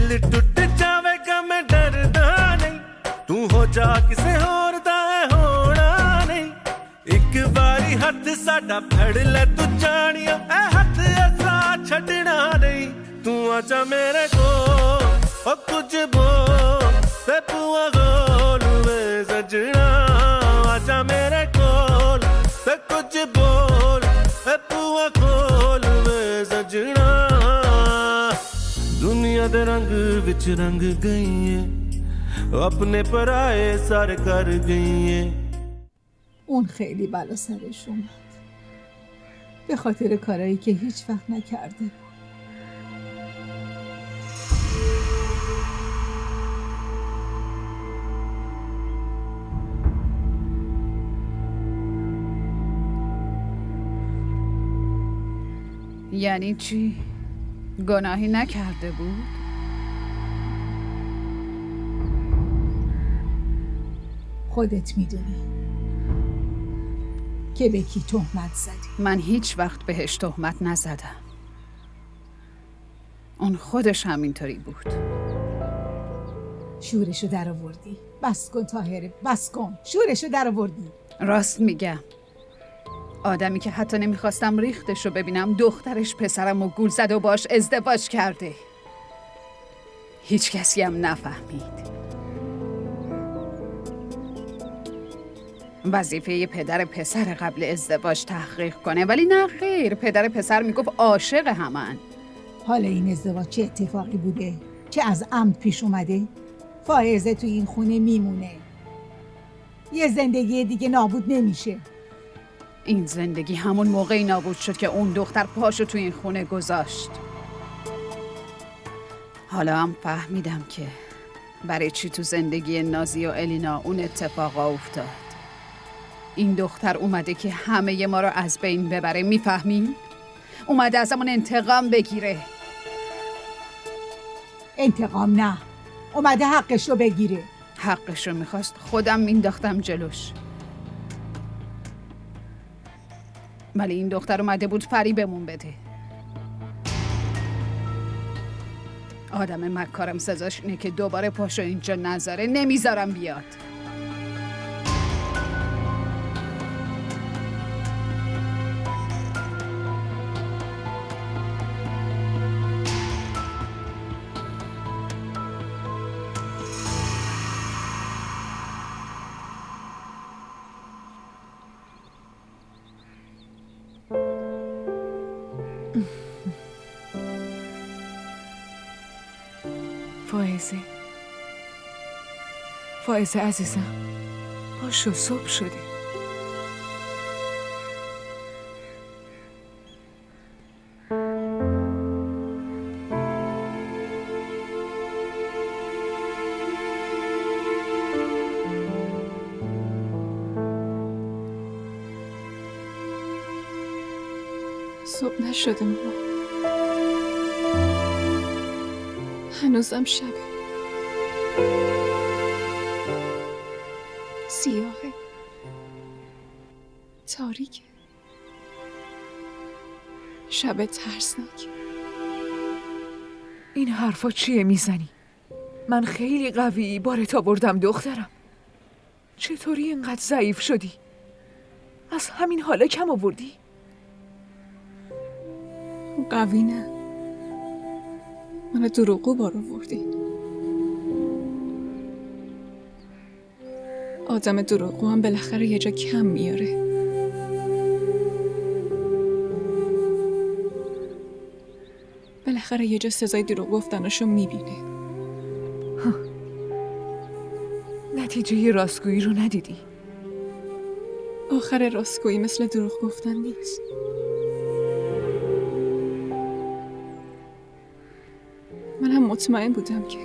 दिल टूट जावेगा मैं डरदा नहीं तू हो जा किसे होर दा होना नहीं एक बारी हथ साडा फड़ ले तू जानिया ए हथ ऐसा छड़ना नहीं तू आजा मेरे को ओ कुछ बोल ते बुआ खोल वे सजना आजा मेरे कोल ते कुछ बोल ते बुआ खोल वे सजना दुनिया दे रंग विच रंग गई है अपने पराए सर कर गई है اون خیلی بلا سرش اومد به خاطر کارایی که هیچ وقت نکرده. یعنی چی؟ گناهی نکرده بود؟ خودت میدونی که به کی تهمت زدی. من هیچ وقت بهش تهمت نزدم. اون خودش همینطوری بود. شورشو در آوردی. بس کن طاهره، بس کن. شورشو در آوردی. راست میگم. آدمی که حتی نمیخواستم ریختشو ببینم دخترش پسرمو گول زد و باش ازدواج کرده. هیچ کسی هم نفهمید. وظیفه پدر پسر قبل ازدواج تحقیق کنه ولی نه خیر، پدر پسر میگفت عاشق همن. حالا این ازدواج چه اتفاقی بوده؟ چه از عمد پیش اومده؟ فائزه تو این خونه میمونه. یه زندگی دیگه نابود نمیشه. این زندگی همون موقعی نابود شد که اون دختر پاشو تو این خونه گذاشت. حالا هم فهمیدم که برای چی تو زندگی نازی و الینا اون اتفاقا افتاد. این دختر اومده که همه ما رو از بین ببره، میفهمی؟ اومده ازمون انتقام بگیره. انتقام نه، اومده حقش رو بگیره. حقش رو میخواست، خودم مینداختم جلوش. ولی این دختر اومده بود فریبمون بده. آدم مکارم سزاش اینه که دوباره پاشو اینجا نذاره. نمیذارم بیاد. فائزه عزیزم، باشو، صبح شده. صبح نشده ماما، هنوزم شبه. سیاهه، تاریکه، شب ترسناک. این حرفا چیه میزنی؟ من خیلی قوی بارت آوردم دخترم. چطوری اینقدر ضعیف شدی؟ از همین حالا کم آوردی؟ قوی نه، من دروغو بار آوردی. آدم دروغو هم بالاخره یه جا کم میاره. بالاخره یه جا سزای دروغ گفتناشو میبینه. نتیجه راستگویی رو ندیدی؟ آخر راستگویی مثل دروغ گفتن نیست. من هم مطمئن بودم که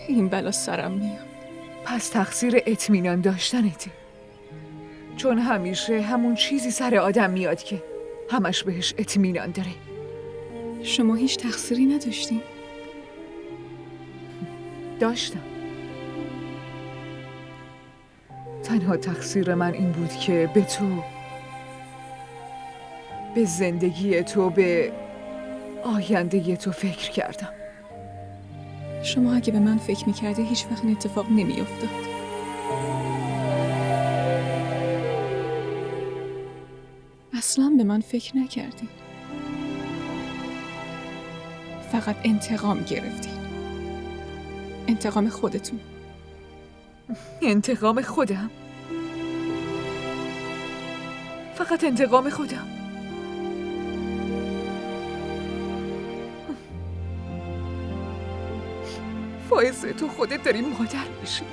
این بلا سرم میاد. پس تقصیر اطمینان داشتنته، چون همیشه همون چیزی سر آدم میاد که همش بهش اطمینان داره. شما هیچ تقصیری نداشتین؟ داشتم. تنها تقصیر من این بود که به تو، به زندگی تو، به آینده تو فکر کردم. شما اگه به من فکر میکردی هیچ وقت این اتفاق نمیافتاد. اصلا به من فکر نکردی. فقط انتقام گرفتی. انتقام خودتون. انتقام خودم؟ فقط انتقام خودم؟ فائزه تو خودت داری مادر میشی.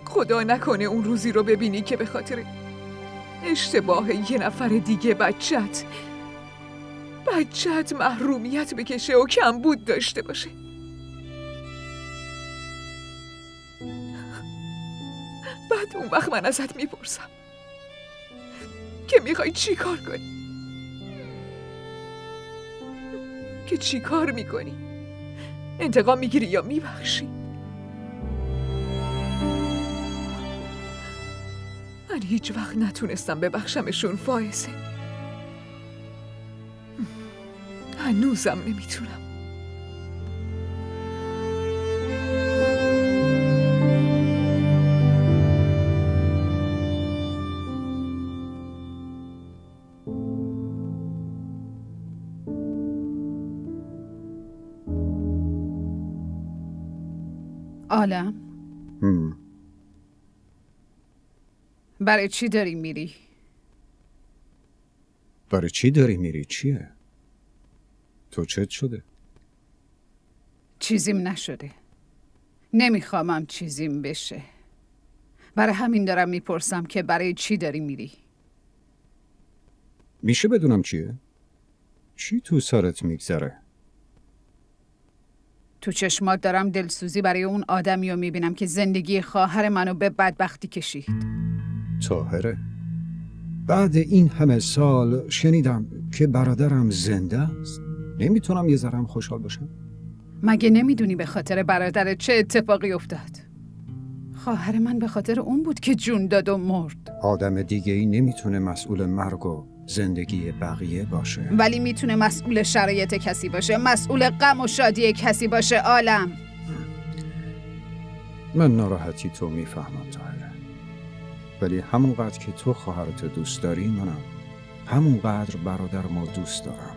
خدا نکنه اون روزی رو ببینی که به خاطر اشتباه یه نفر دیگه بچت محرومیت بکشه و کمبود داشته باشه. بعد اون وقت من ازت میپرسم که میخوای چی کار کنی؟ که چی کار میکنی؟ انتقام میگیری یا میبخشی؟ من هیچ وقت نتونستم ببخشمشون فائزه. هنوزم نمیتونم. عالم برای چی داری میری؟ برای چی داری میری؟ چیه؟ تو چت شده؟ چیزیم نشده. نمیخوامم چیزیم بشه. برای همین دارم میپرسم که برای چی داری میری؟ میشه بدونم چیه؟ چی تو سرت میگذره؟ تو چشمات دارم دلسوزی برای اون آدمی رو میبینم که زندگی خواهر منو به بدبختی کشید. طاهره؟ بعد این همه سال شنیدم که برادرم زنده است. نمیتونم یه ذرم خوشحال باشم؟ مگه نمیدونی به خاطر برادرت چه اتفاقی افتاد؟ خواهر من به خاطر اون بود که جون داد و مرد. آدم دیگه ای نمیتونه مسئول مرگ و زندگی بقیه باشه. ولی میتونه مسئول شرایط کسی باشه، مسئول غم و شادی کسی باشه. عالم من ناراحتی تو میفهمم طاهره، ولی همونقدر که تو خواهرت دوست داری منم همونقدر برادرمو دوست دارم.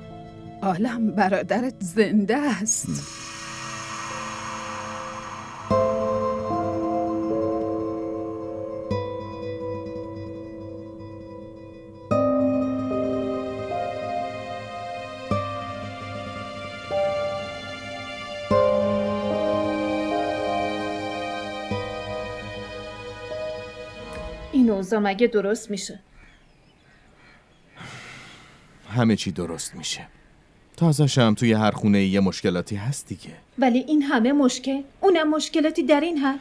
عالم برادرت زنده است. این اوضاع مگه درست میشه؟ همه چی درست میشه. تازه هم توی هر خونه یه مشکلاتی هست دیگه. ولی این همه مشکل، اونم مشکلاتی در این حد.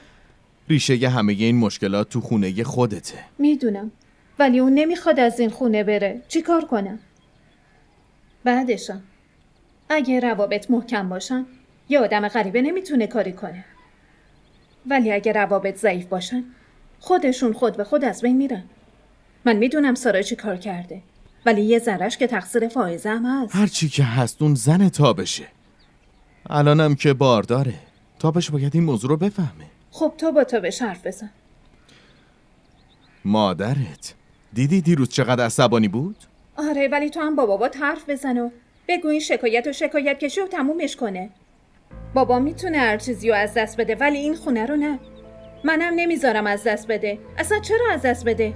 ریشه ی همه این مشکلات تو خونه خودته. میدونم، ولی اون نمیخواد از این خونه بره. چی کار کنم؟ بعدشم اگه روابط محکم باشن یه آدم غریبه نمیتونه کاری کنه، ولی اگه روابط ضعیف باشن خودشون خود به خود از بین میرن. من میدونم سارا چی کار کرده، ولی یه ذره‌اش که تقصیر فائزه هم هست. هر چی که هست اون زن تابشه. الانم که بارداره. تابش باید این موضوع رو بفهمه. خب تو با تابش حرف بزن. مادرت دیدی دیروز چقدر عصبانی بود؟ آره، ولی تو هم با بابات حرف بزن و بگو این شکایت کشی و تمومش کنه. بابا میتونه هر چیزی رو از دست بده، ولی این خونه رو نه. منم نمیذارم از دست بده. اصلا چرا از دست بده؟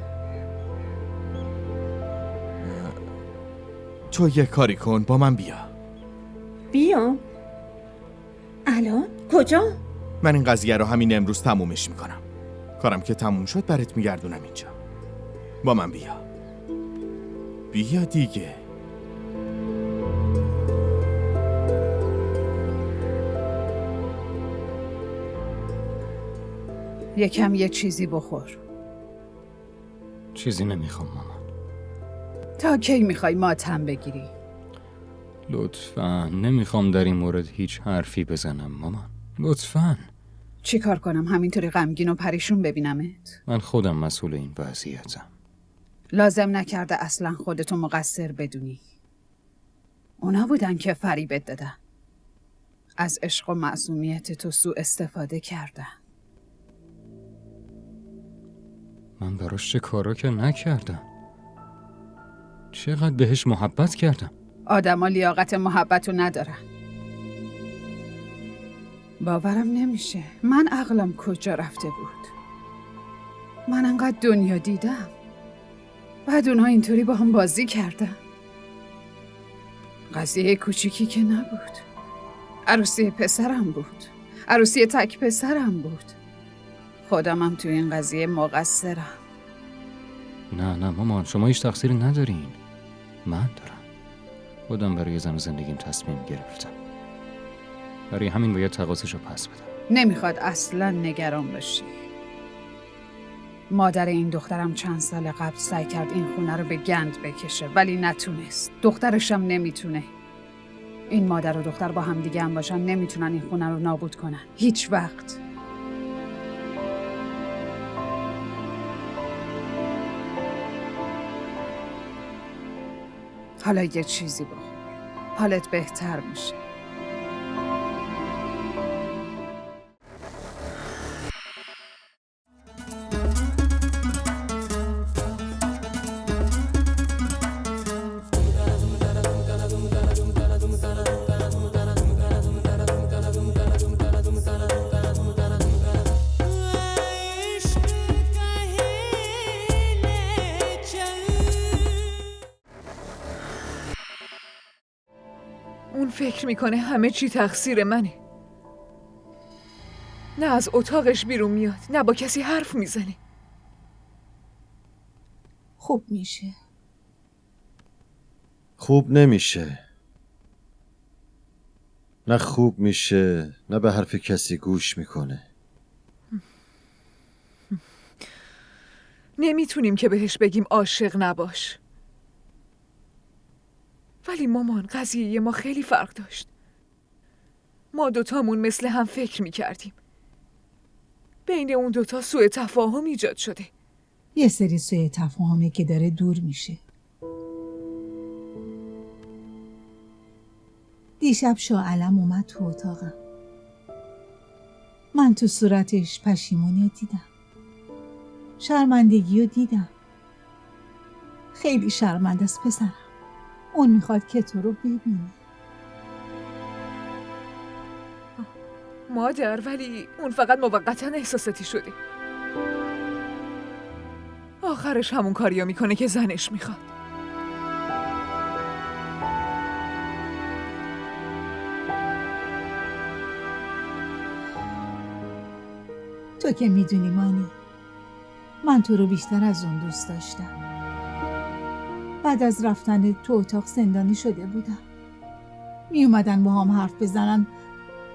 تو یه کاری کن، با من بیا. بیام؟ الان؟ کجا؟ من این قضیه رو همین امروز تمومش میکنم. کارم که تموم شد برات میگردونم اینجا. با من بیا. بیا دیگه. یکم یه چیزی بخور. چیزی نمیخوام مامان. تا کی میخوای ماتم بگیری؟ لطفاً نمیخوام در این مورد هیچ حرفی بزنم مامان. لطفاً. چی کار کنم همینطوری غمگین و پریشون ببینمت؟ من خودم مسئول این وضعیتم. لازم نکرده اصلا خودتو مقصر بدونی. اونا بودن که فریبت دادن. از عشق و معصومیت تو سوء استفاده کردن. من براش چه کارا که نکردم؟ چقدر بهش محبت کردم. آدما لیاقت محبتو ندارن. باورم نمیشه. من عقلم کجا رفته بود؟ من انقدر دنیا دیدم. بعد اونها اینطوری با هم بازی کردن. قضیه کوچیکی که نبود. عروسی پسرم بود. عروسی تک پسرم بود. خودمم توی این قضیه مقصرم. نه مامان، شما هیچ تقصیری ندارین. من دارم. خودم برای زن و زندگیم تصمیم گرفتم. برای همین باید تقاضاشو پس بدم. نمیخواد اصلا نگران باشی. مادر این دخترم چند سال قبل سعی کرد این خونه رو به گند بکشه ولی نتونست. دخترشم نمیتونه. این مادر و دختر با هم دیگه هم باشن نمیتونن این خونه رو نابود کنن. هیچ وقت. حالا یه چیزی بخور. حالت بهتر میشه. اون فکر میکنه همه چی تقصیر منه. نه از اتاقش بیرون میاد، نه با کسی حرف میزنه. خوب میشه. خوب نمیشه. نه خوب میشه، نه به حرف کسی گوش میکنه. نمیتونیم که بهش بگیم عاشق نباش. ولی مامان، قضیه ما خیلی فرق داشت. ما دوتامون مثل هم فکر میکردیم. بین اون دوتا سوء تفاهم ایجاد شده. یه سری سوء تفاهمه که داره دور میشه. دیشب شاه علم اومد تو اتاقم. من تو صورتش پشیمونی دیدم. شرمندگی رو دیدم. خیلی شرمنده است پسرم. اون میخواد که تو رو ببینه. مادر، ولی اون فقط موقتا احساساتی شده. آخرش همون کاریو میکنه که زنش میخواد. تو که میدونی مانی، من تو رو بیشتر از اون دوست داشتم. بعد از رفتن تو اتاق زندانی شده بودم. می اومدن با هم حرف بزنن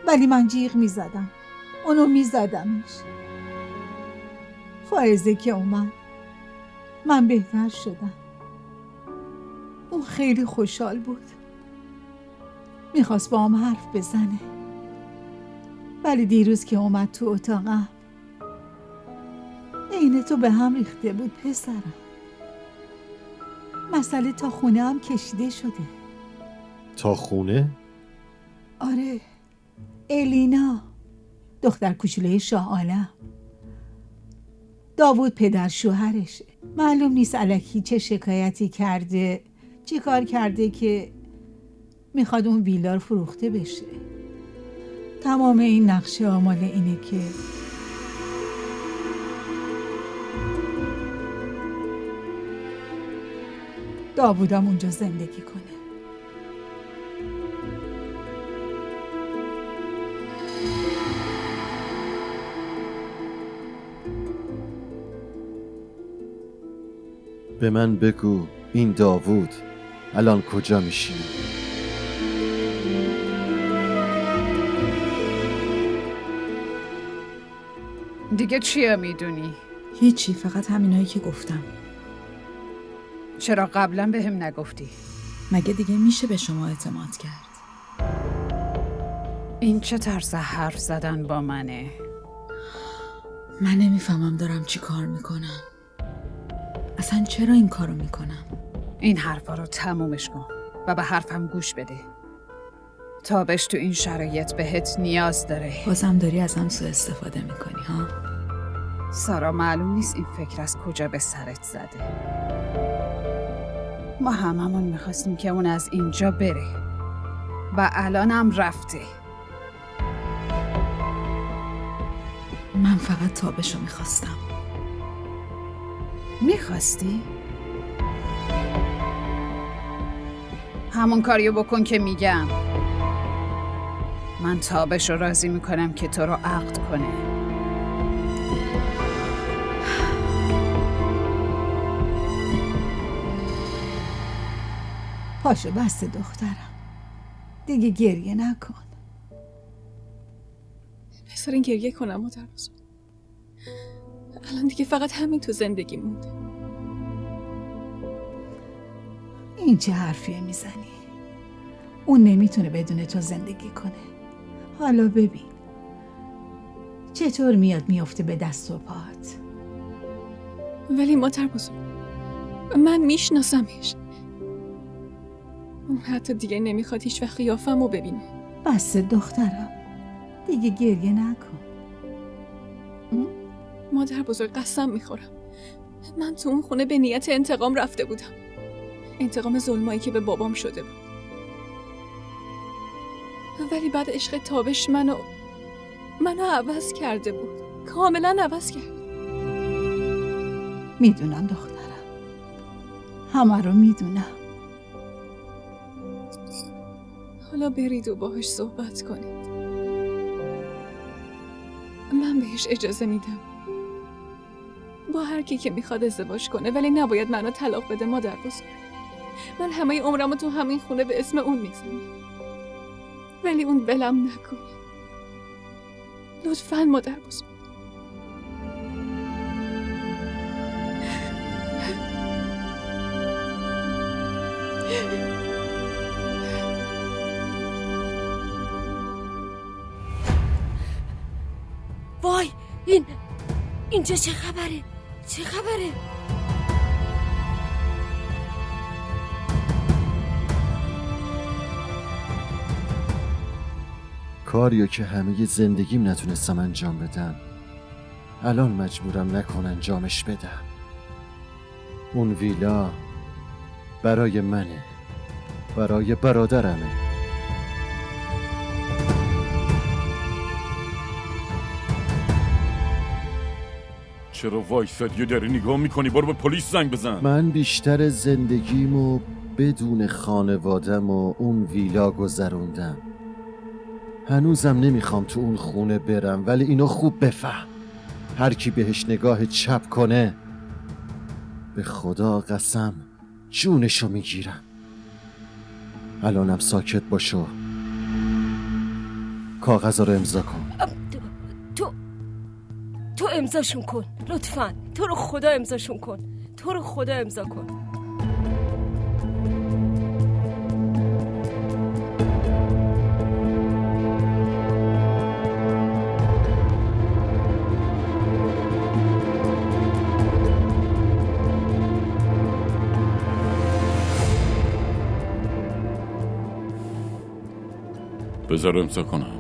ولی من جیغ می زدم. اونو می زدمش. فائزه که اومد من بهتر شدم. اون خیلی خوشحال بود. میخواست با هم حرف بزنه. ولی دیروز که اومد تو اتاقم عین تو به هم ریخته بود پسرم. مسئله تا خونه هم کشیده شده. تا خونه؟ آره، الینا دختر کوچولوی شاه عالم. داوود پدر شوهرشه. معلوم نیست الکی چه شکایتی کرده، چی کار کرده که میخواد اون ویلا رو فروخته بشه. تمام این نقشه آمال اینه که داوودم اونجا زندگی کنه. به من بگو این داوود الان کجا میشینه؟ دیگه چیه میدونی؟ هیچی، فقط همینایی که گفتم. چرا قبلا به هم نگفتی؟ مگه دیگه میشه به شما اعتماد کرد؟ این چه طرز حرف زدن با منه؟ من نمیفهمم دارم چی کار میکنم. اصلا چرا این کارو میکنم؟ این حرفا رو تمومش کن و به حرفم گوش بده. تابش تو این شرایط بهت نیاز داره. بازم داری ازم سوء استفاده میکنی ها؟ سارا معلوم نیست این فکر از کجا به سرت زده. ما هممون میخواستیم که اون از اینجا بره و الانم رفته. من فقط تابشو میخواستم. میخواستی؟ همون کاریو بکن که میگم. من تابش رو راضی میکنم که تو رو عقد کنه. پاشو بس دخترم، دیگه گریه نکن. بذارین گریه کنم مادر بزرگ. الان دیگه فقط همین تو زندگی مونده. این چه حرفیه میزنی؟ اون نمیتونه بدون تو زندگی کنه. حالا ببین چطور میاد میفته به دست و پات. ولی مادر بزرگ، من میشناسمش. اون حتی دیگه نمیخواد هیچ وقت قیافمو ببینه. بس دخترم، دیگه گریه نکن. مادر بزرگ قسم میخورم، من تو اون خونه به نیت انتقام رفته بودم. انتقام ظلمایی که به بابام شده بود. ولی بعد عشق تابش منو عوض کرده بود. کاملا عوض کرد. میدونم دخترم، همه رو میدونم. حالا برید و باهاش صحبت کنید. من بهش اجازه میدم با هر کی که میخواد ازدواج کنه، ولی نباید منو طلاق بده مادر بزرگ. من همه عمرمو تو همین خونه به اسم اون میگذرونم، ولی اون ولم نکنه. لطفاً مادر بزرگ. وای، اینجا چه خبره؟ چه خبره؟ کاریو که همه زندگیم نتونستم انجام بدم، الان مجبورم نکن انجامش بدم. اون ویلا برای منه، برای برادرمه. چرا وایسادی داری نگاه میکنی؟ برو به پلیس زنگ بزن. من بیشتر زندگیمو بدون خانوادم و اون ویلا گذروندم. هنوزم نمیخوام تو اون خونه برم، ولی اینو خوب بفهم. هر کی بهش نگاه چپ کنه به خدا قسم جونشو میگیرم. الانم ساکت باشو. کاغذا رو امضا کن. تو امضاشون کن لطفاً. تو رو خدا امضاشون کن. تو رو خدا امضا کن. بذار امضا کنم.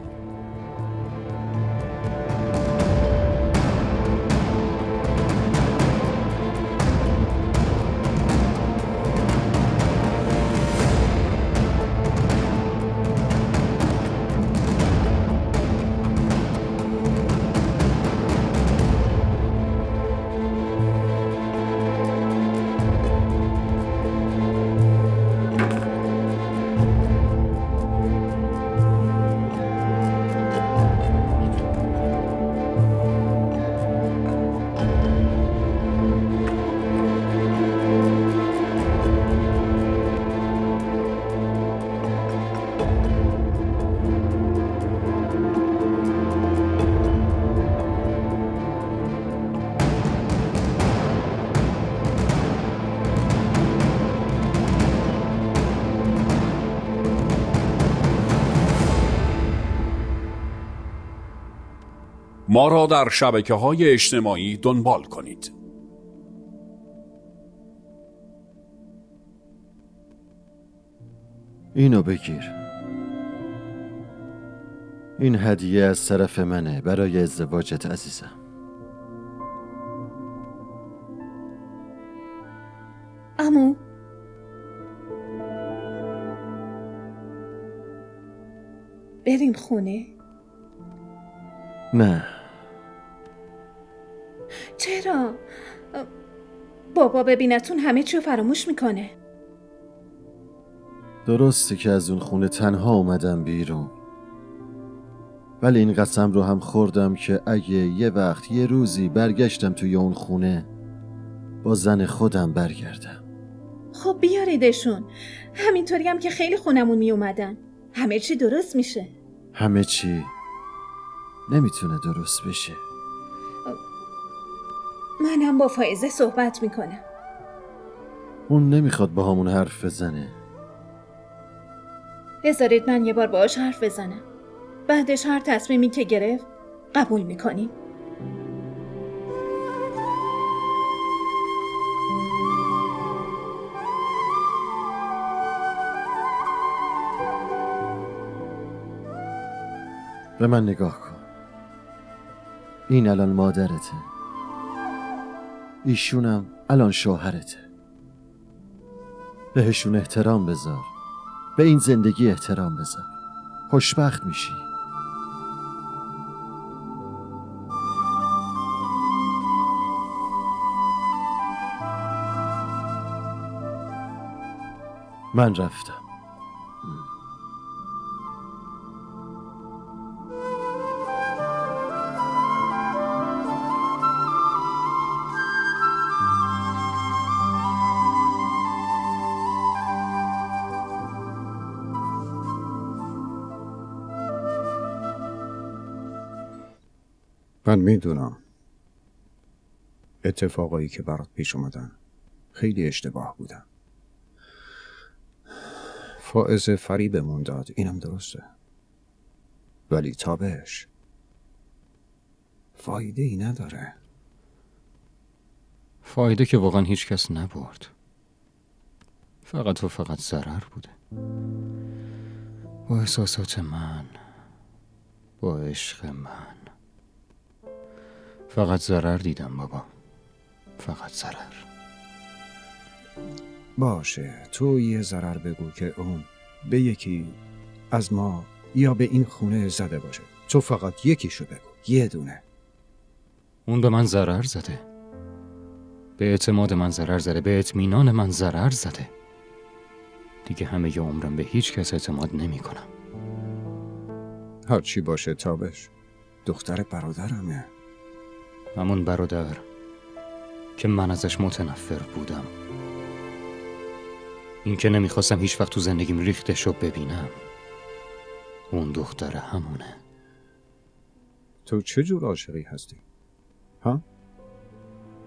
ما را در شبکه‌های اجتماعی دنبال کنید. اینو بگیر. این هدیه از طرف منه برای ازدواجت عزیزم. عمو، بریم خونه؟ نه، چرا؟ بابا ببینتون همه چیو فراموش میکنه. درسته که از اون خونه تنها اومدم بیرون، ولی این قسم رو هم خوردم که اگه یه وقت یه روزی برگشتم توی اون خونه با زن خودم برگردم. خب بیاریدشون. همینطوری هم که خیلی خونمون می اومدن. همه چی درست میشه. همه چی نمیتونه درست بشه. منم با فائزه صحبت میکنم. اون نمیخواد با همون حرف بزنه. بذارید من یه بار باهاش حرف بزنم. بعدش هر تصمیمی که گرفت قبول میکنیم. به من نگاه کن. این الان مادرته، ایشونم الان شوهرته. بهشون احترام بذار، به این زندگی احترام بذار، خوشبخت میشی. من رفتم. من میدونم اتفاقایی که برات پیش اومدن خیلی اشتباه بودن. فائزه فریبمون داد، اینم درسته، ولی تابش فایده ای نداره. فایده که واقعا هیچ کس نبرد، فقط و فقط ضرر بوده. با احساسات من، با عشق من، فقط ضرر دیدم بابا، فقط ضرر. باشه، تو یه ضرر بگو که اون به یکی از ما یا به این خونه زده باشه. تو فقط یکیشو بگو، یه دونه. اون به من ضرر زده، به اعتماد من ضرر زده، به اطمینان من ضرر زده. دیگه همه ی عمرم به هیچ کس اعتماد نمی کنم. هر چی باشه تابش، دختر برادرمه. همون برادر که من ازش متنفر بودم، این که نمیخواستم هیچ وقت تو زندگیم ریختشو ببینم، اون دختر همونه. تو چه جور عاشقی هستی؟ ها؟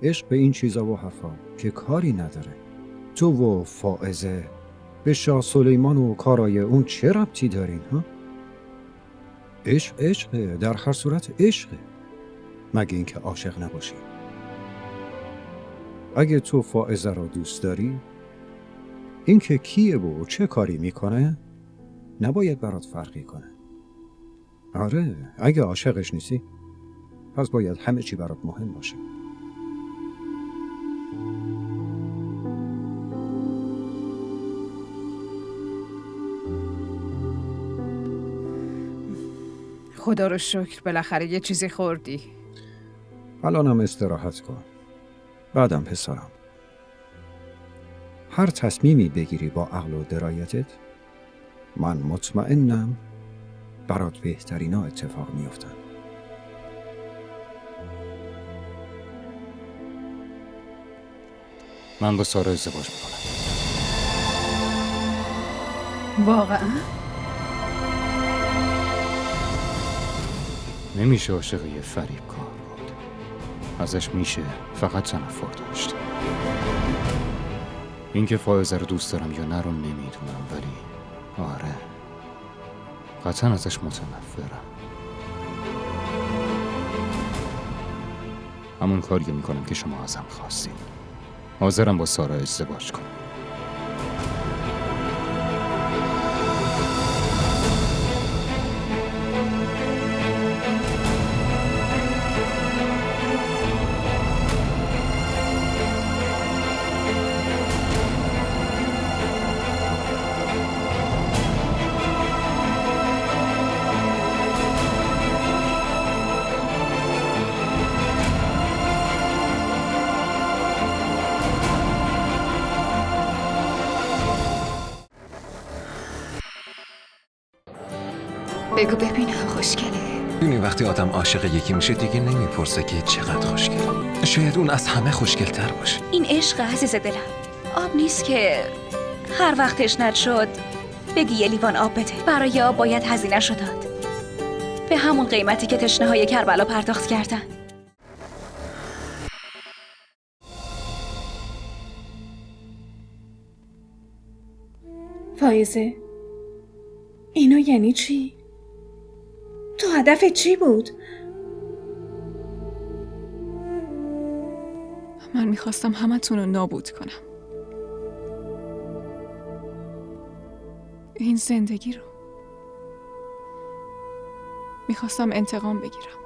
عشق به این چیزا و حرفا که کاری نداره. تو و فائزه به شاه سلیمان و کارای اون چه ربطی دارین؟ ها؟ عشقه، در هر صورت عشقه، مگه اینکه عاشق نباشی. اگه تو فائزه رو دوست داری، این که کیه و چه کاری میکنه نباید برات فرقی کنه. آره، اگه عاشقش نیستی پس باید همه چی برات مهم باشه. خدا رو شکر بالاخره یه چیزی خوردی. الانم استراحت کن. بعدم پسرم، هر تصمیمی بگیری با عقل و درایتت، من مطمئنم برات بهترینا اتفاق میافتن. من با سارا ازدواج میکنم. واقعا؟ نمیشه عاشق یه فریبکار بود. ازش میشه فقط تنفر داشت. اینکه فائزه رو دوست دارم یا نه رو نمیدونم، ولی آره، قطعا ازش متنفرم. همون کاری میکنم که شما ازم خواستید. حاضرم با سارا ازدواج کنم. بگو ببینم خوشگله. این وقتی آدم عاشق یکی میشه دیگه نمیپرسه که چقدر خوشگله. شاید اون از همه خوشگل‌تر باشه. این عشق عزیز دلم، آب نیست که هر وقت تشنت شد بگی یه لیوان آب بده. برای آب باید هزینه شو داد، به همون قیمتی که تشنه‌های کربلا پرداخت کردن. فایزه، اینا یعنی چی؟ تو هدف چی بود؟ من میخواستم همتون رو نابود کنم. این زندگی رو میخواستم انتقام بگیرم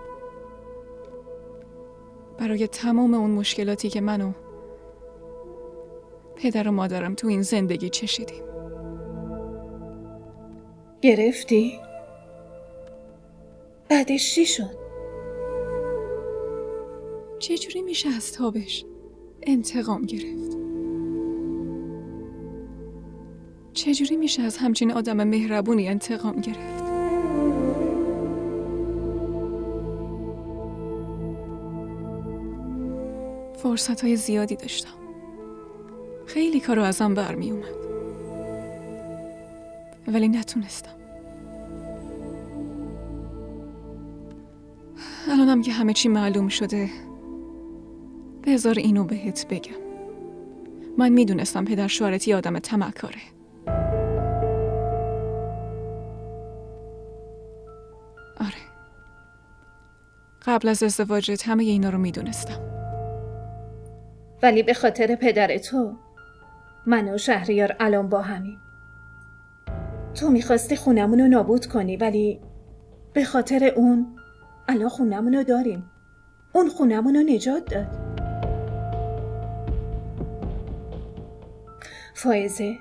برای تمام اون مشکلاتی که من و پدر و مادرم تو این زندگی چشیدیم. گرفتی؟ بعدش چی شد؟ چجوری میشه از تابش انتقام گرفت؟ چجوری میشه از همچین آدم مهربونی انتقام گرفت؟ فرصتهای زیادی داشتم. خیلی کارو ازم برمی اومد. ولی نتونستم. الانم که همه چی معلوم شده، بذار اینو بهت بگم. من میدونستم پدر شوهرت یه آدم طمعکاره. آره. قبل از ازدواجت همه اینا رو میدونستم. ولی به خاطر پدر تو من و شهریار الان با همیم. تو میخواستی خونمون رو نابود کنی، ولی به خاطر اون الان خونمون رو داریم. اون خونمون رو نجات داد. فائزه،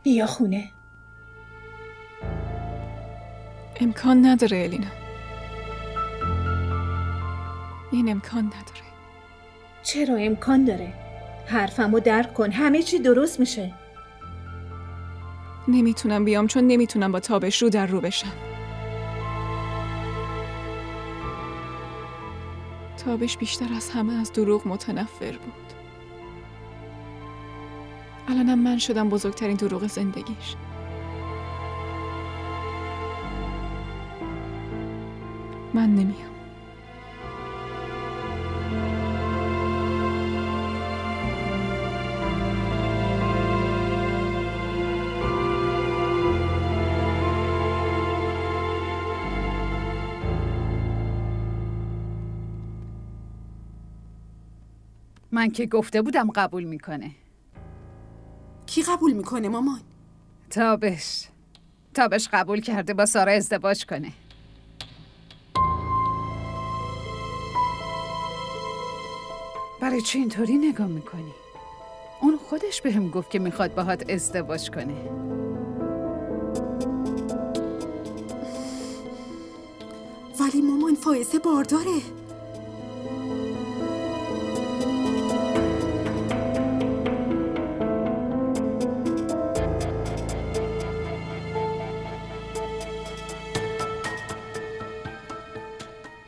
بیا خونه. امکان نداره الینا. این امکان نداره. چرا امکان داره؟ حرفمو درک کن، همه چی درست میشه. نمیتونم بیام چون نمیتونم با تابش رو در رو بشم. تابش بیشتر از همه از دروغ متنفر بود. الانم من شدم بزرگترین دروغ زندگیش. من نمیام. من که گفته بودم قبول میکنه. کی قبول میکنه مامان؟ تابش قبول کرده با سارا ازدواج کنه. برای چی اینطوری نگاه میکنی؟ اون خودش بهم گفت که میخواد باهات ازدواج کنه. ولی مامان فائزه بارداره.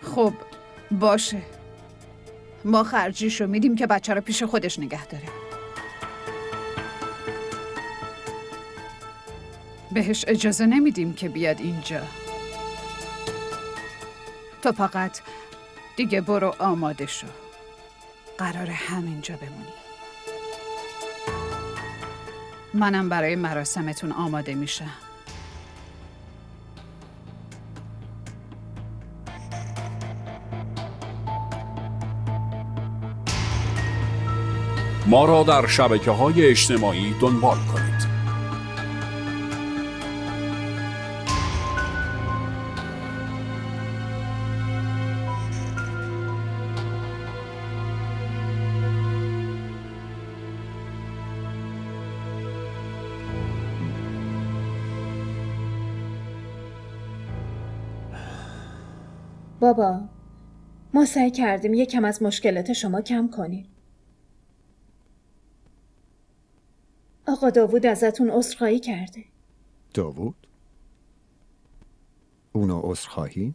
خب باشه، ما خرجیشو میدیم که بچه رو پیش خودش نگه داره. بهش اجازه نمیدیم که بیاد اینجا. تو فقط دیگه برو آماده شو، قراره همینجا بمونی. منم برای مراسمتون آماده میشم. ما را در شبکه‌های اجتماعی دنبال کنید. بابا، ما سعی کردیم یکم از مشکلات شما کم کنیم. آقا داوود ازتون عذرخواهی کرده. داوود؟ اونو عذرخواهی؟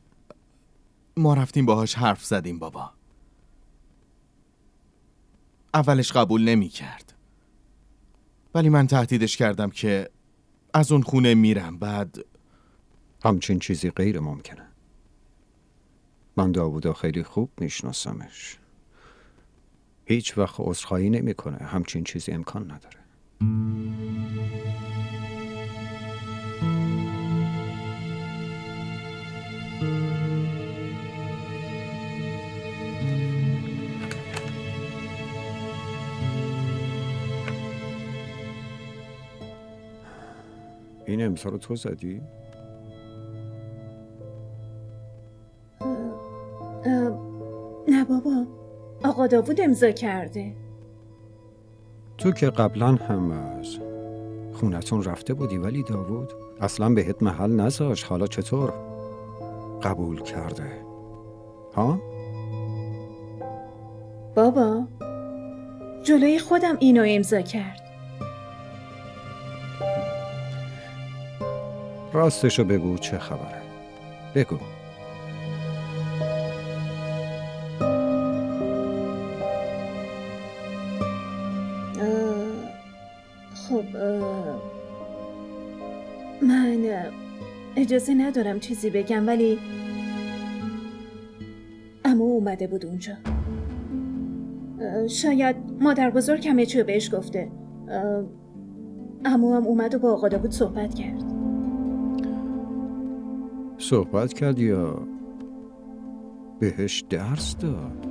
ما رفتیم باهاش حرف زدیم بابا. اولش قبول نمی کرد، ولی من تهدیدش کردم که از اون خونه میرم. بعد همچین چیزی غیر ممکنه. من داوودو خیلی خوب میشناسمش. هیچ وقت عذرخواهی نمیکنه. همچین چیزی امکان نداره. این امضا رو تو زدی؟ نه بابا، آقا داوود امضا کرده. تو که قبلا هم از خونتون رفته بودی، ولی داوود اصلا بهت محل نذاشت. حالا چطور قبول کرده؟ ها؟ بابا جلوی خودم اینو امضا کرد. راستشو بگو، چه خبره؟ بگو. خب من اجازه ندارم چیزی بگم، ولی عمو اومده بود اونجا. شاید مادر بزرگ همه چیو بهش گفته. عمو هم اومد و با آقا داوود صحبت کرد. صحبت کرد یا بهش درس داد؟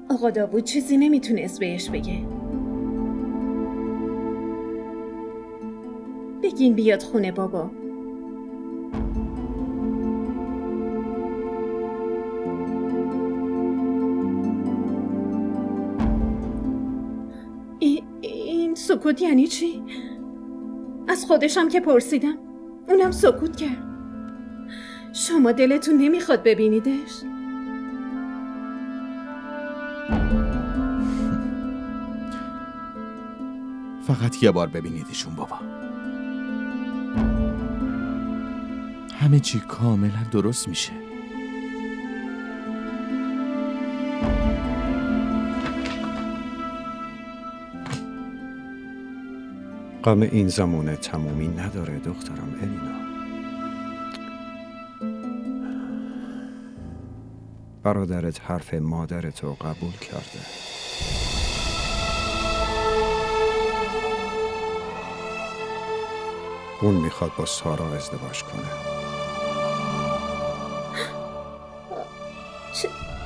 آقا داوود چیزی نمیتونست بهش بگه. بگین بیاد خونه بابا. این سکوت یعنی چی؟ از خودشم که پرسیدم اونم سکوت کرد. شما دلتون نمیخواد ببینیدش؟ فقط یه بار ببینیدشون بابا. همه چی کاملا درست میشه. غم این زمانه تمومی نداره دخترم الینا. برادرت حرف مادرتو قبول کرده. اون میخواد با سارا ازدواج کنه.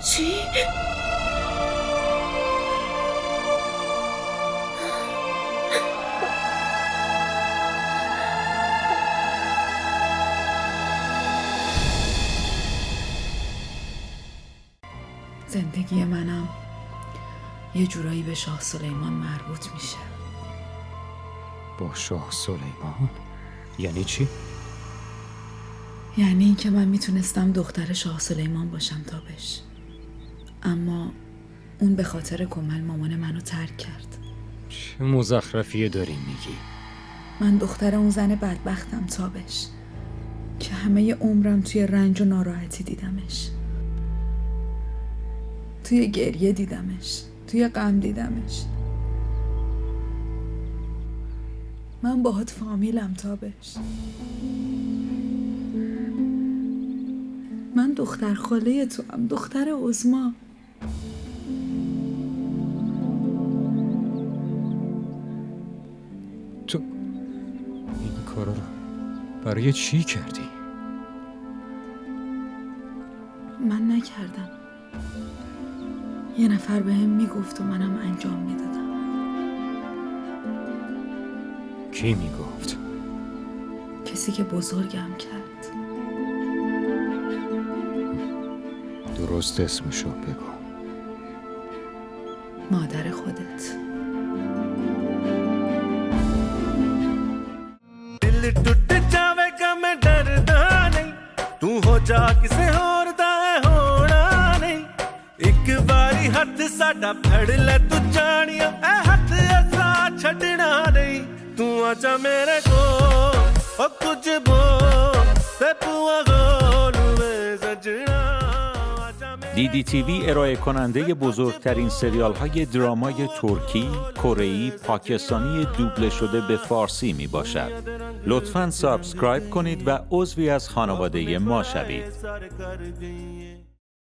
چی؟ زندگی منم یه جورایی به شاه سلیمان مربوط میشه. با شاه سلیمان؟ یعنی چی؟ یعنی این که من میتونستم دختر شاه سلیمان باشم تابش، اما اون به خاطر کمل مامان منو ترک کرد. چه مزخرفیه داری میگی؟ من دختر اون زن بدبختم تابش که همه عمرم توی رنج و ناراحتی دیدمش، توی گریه دیدمش، توی غم دیدمش. من باهات فامیلم تابش. من دختر خاله تو هم، دختر عظما. تو این کارا رو برای چی کردی؟ من نکردم. یه نفر بهم میگفت و منم انجام میدادم. کی میگفت؟ کسی که بزرگم کرد. درست اسمشو بگو. مادر خودت. दिल टूट जावेगा मैं डरदा नहीं, तू हो जा किसे होर दा होना नहीं। एक बारी हाथ साडा फड़ ले तू जानिया, ए हाथ ऐसा छड़ना नहीं। तू आजा मेरे को ओ कुछ बोल ते पुआ गोलुए सजना DDTV ارائه کننده بزرگترین سریال های درامای ترکی، کره‌ای، پاکستانی دوبله شده به فارسی می باشد. لطفاً سابسکرایب کنید و عضوی از خانواده ما شوید.